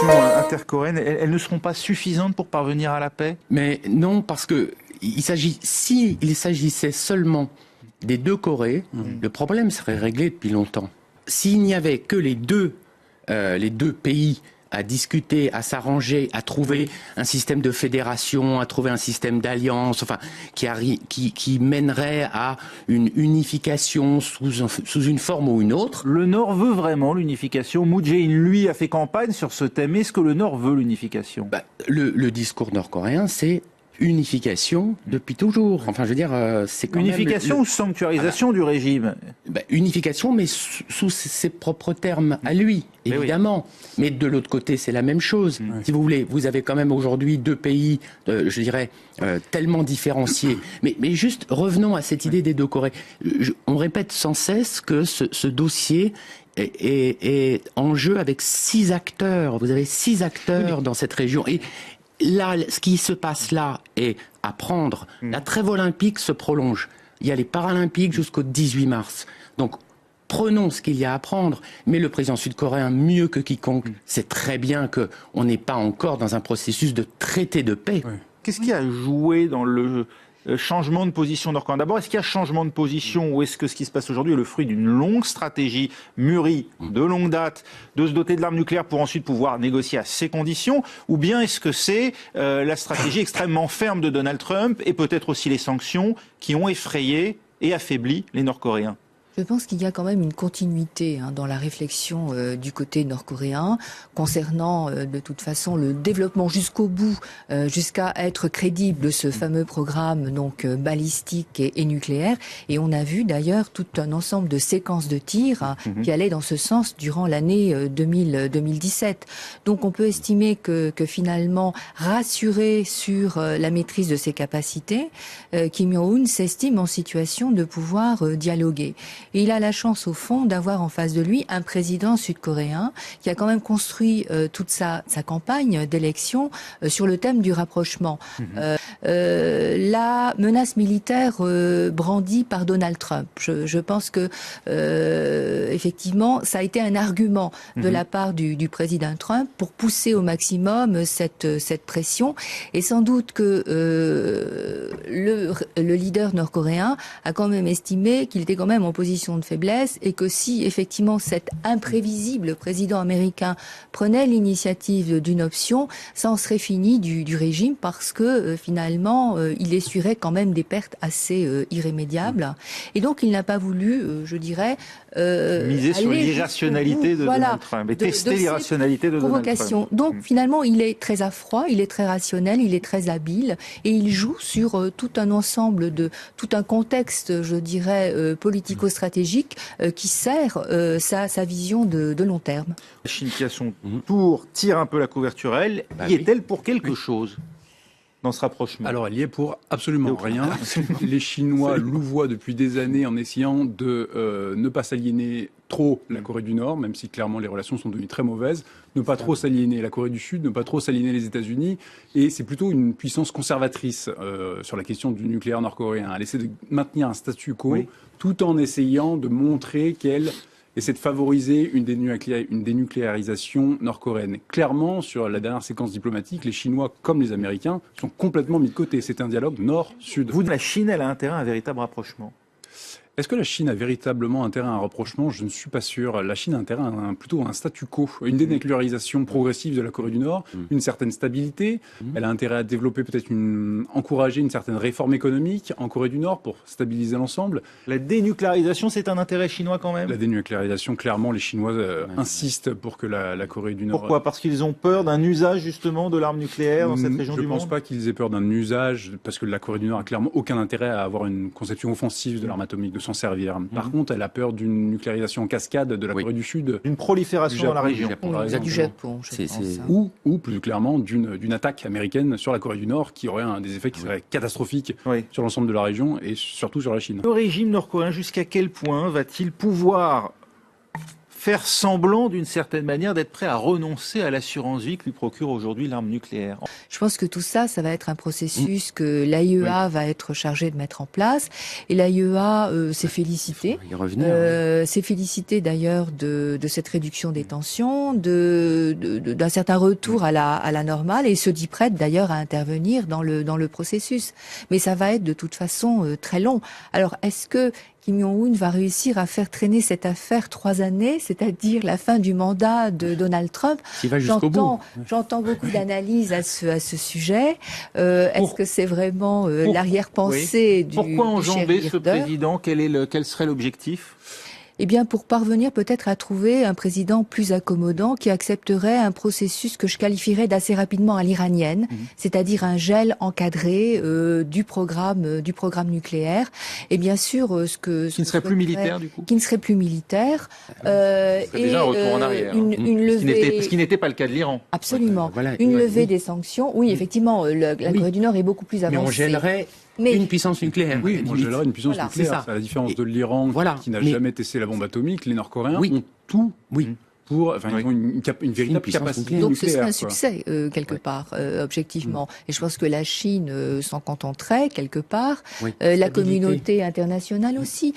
relations intercoréennes, elles ne seront pas suffisantes pour parvenir à la paix? Mais non, parce que s'il s'agissait seulement des deux Corées, le problème serait réglé depuis longtemps. S'il n'y avait que les deux pays à discuter, à s'arranger, à trouver un système de fédération, à trouver un système d'alliance, enfin, qui mènerait à une unification sous une forme ou une autre. Le Nord veut vraiment l'unification. Moon Jae-in, lui, a fait campagne sur ce thème. Est-ce que le Nord veut l'unification? Le discours nord-coréen, c'est unification depuis toujours. Enfin, je veux dire, c'est quand unification même ou sanctuarisation du régime? Unification, mais sous ses propres termes à lui, évidemment. Mais de l'autre côté, c'est la même chose. Si vous voulez, vous avez quand même aujourd'hui deux pays, je dirais, tellement différenciés. Mais juste revenons à cette idée des deux Corées. On répète sans cesse que ce dossier est en jeu avec 6 acteurs. Vous avez 6 acteurs dans cette région. Et là, ce qui se passe là est à prendre. La trêve olympique se prolonge. Il y a les Paralympiques jusqu'au 18 mars. Donc, prenons ce qu'il y a à prendre. Mais le président sud-coréen, mieux que quiconque, sait très bien qu'on n'est pas encore dans un processus de traité de paix. Qu'est-ce qui a joué dans le changement de position nord-coréen? D'abord, est-ce qu'il y a changement de position ou est-ce que ce qui se passe aujourd'hui est le fruit d'une longue stratégie mûrie de longue date de se doter de l'arme nucléaire pour ensuite pouvoir négocier à ces conditions? Ou bien est-ce que c'est la stratégie extrêmement ferme de Donald Trump et peut-être aussi les sanctions qui ont effrayé et affaibli les Nord-Coréens? Je pense qu'il y a quand même une continuité dans la réflexion du côté nord-coréen concernant de toute façon le développement jusqu'au bout, jusqu'à être crédible de ce fameux programme donc balistique et nucléaire. Et on a vu d'ailleurs tout un ensemble de séquences de tirs qui allaient dans ce sens durant l'année 2017. Donc on peut estimer que finalement, rassuré sur la maîtrise de ses capacités, Kim Jong-un s'estime en situation de pouvoir dialoguer. Et il a la chance, au fond, d'avoir en face de lui un président sud-coréen qui a quand même construit toute sa campagne d'élection sur le thème du rapprochement. La menace militaire brandie par Donald Trump, je pense que effectivement, ça a été un argument de la part du président Trump pour pousser au maximum cette pression. Et sans doute que le leader nord-coréen a quand même estimé qu'il était quand même en position de faiblesse et que si effectivement cet imprévisible président américain prenait l'initiative d'une option, ça en serait fini du régime parce que finalement il essuierait quand même des pertes assez irrémédiables. Et donc il n'a pas voulu, je dirais, miser sur l'irrationalité de Donald Trump et tester l'irrationalité de Donald Trump. Donc finalement il est très à froid, il est très rationnel, il est très habile et il joue sur tout un ensemble tout un contexte, je dirais, politico-stratégique qui sert sa vision de long terme. La Chine qui a son tour tire un peu la couverture, elle. Y est-elle pour quelque chose dans ce rapprochement? Alors, elle y est pour absolument rien. Les Chinois louvoient depuis des années en essayant de ne pas s'aliéner trop la Corée du Nord, même si clairement les relations sont devenues très mauvaises, ne pas trop s'aliéner la Corée du Sud, ne pas trop s'aliéner les États-Unis, et c'est plutôt une puissance conservatrice sur la question du nucléaire nord-coréen. Elle essaie de maintenir un statu quo tout en essayant de montrer qu'elle essaie de favoriser une dénucléarisation nord-coréenne. Clairement, sur la dernière séquence diplomatique, les Chinois comme les Américains sont complètement mis de côté. C'est un dialogue nord-sud. La Chine, elle a intérêt à un véritable rapprochement? Est-ce que la Chine a véritablement intérêt à un rapprochement? Je ne suis pas sûr. La Chine a intérêt à plutôt un statu quo, une dénucléarisation progressive de la Corée du Nord, une certaine stabilité. Elle a intérêt à développer encourager une certaine réforme économique en Corée du Nord pour stabiliser l'ensemble. La dénucléarisation, c'est un intérêt chinois quand même? La dénucléarisation, clairement, les Chinois insistent pour que la Corée du Nord... Pourquoi? Parce qu'ils ont peur d'un usage justement de l'arme nucléaire dans cette région du monde? Je ne pense pas qu'ils aient peur d'un usage, parce que la Corée du Nord a clairement aucun intérêt à avoir une conception offensive de l'arme atomique, de s'en servir. Par contre, elle a peur d'une nucléarisation en cascade de la Corée du Sud. D'une prolifération dans la région. Du Japon, je pense. Ou plus clairement, d'une attaque américaine sur la Corée du Nord qui aurait des effets qui seraient catastrophiques sur l'ensemble de la région et surtout sur la Chine. Le régime nord-coréen, jusqu'à quel point va-t-il pouvoir faire semblant, d'une certaine manière, d'être prêt à renoncer à l'assurance vie que lui procure aujourd'hui l'arme nucléaire. Je pense que tout ça, ça va être un processus que l'AIEA va être chargé de mettre en place. Et l'AIEA s'est félicité. S'est félicité d'ailleurs de cette réduction des tensions, d'un certain retour à la normale, et se dit prête d'ailleurs à intervenir dans le processus. Mais ça va être de toute façon très long. Alors, est-ce que Kim Jong-un va réussir à faire traîner cette affaire 3 années, c'est-à-dire la fin du mandat de Donald Trump? J'entends beaucoup d'analyses à ce sujet. Est-ce que c'est vraiment l'arrière-pensée du Pourquoi enjamber du ce président? Quel serait l'objectif? Eh bien, pour parvenir peut-être à trouver un président plus accommodant qui accepterait un processus que je qualifierais d'assez rapidement à l'iranienne, c'est-à-dire un gel encadré du programme nucléaire. Et bien sûr, qui ne serait plus militaire du coup, qui ne serait plus militaire. Et déjà un retour en arrière, une levée, ce qui n'était pas le cas de l'Iran. Absolument. Une levée des sanctions. Oui, effectivement, la Corée du Nord est beaucoup plus avancée. Mais on gèlerait une puissance nucléaire. Oui, on gèlerait une puissance nucléaire. C'est la différence de l'Iran qui n'a jamais testé la bombe atomique. Les Nord-Coréens ont tout pour, ils ont une véritable capacité nucléaire. Donc ce serait un succès quelque part, objectivement. Et je pense que la Chine s'en contenterait quelque part, la communauté internationale aussi.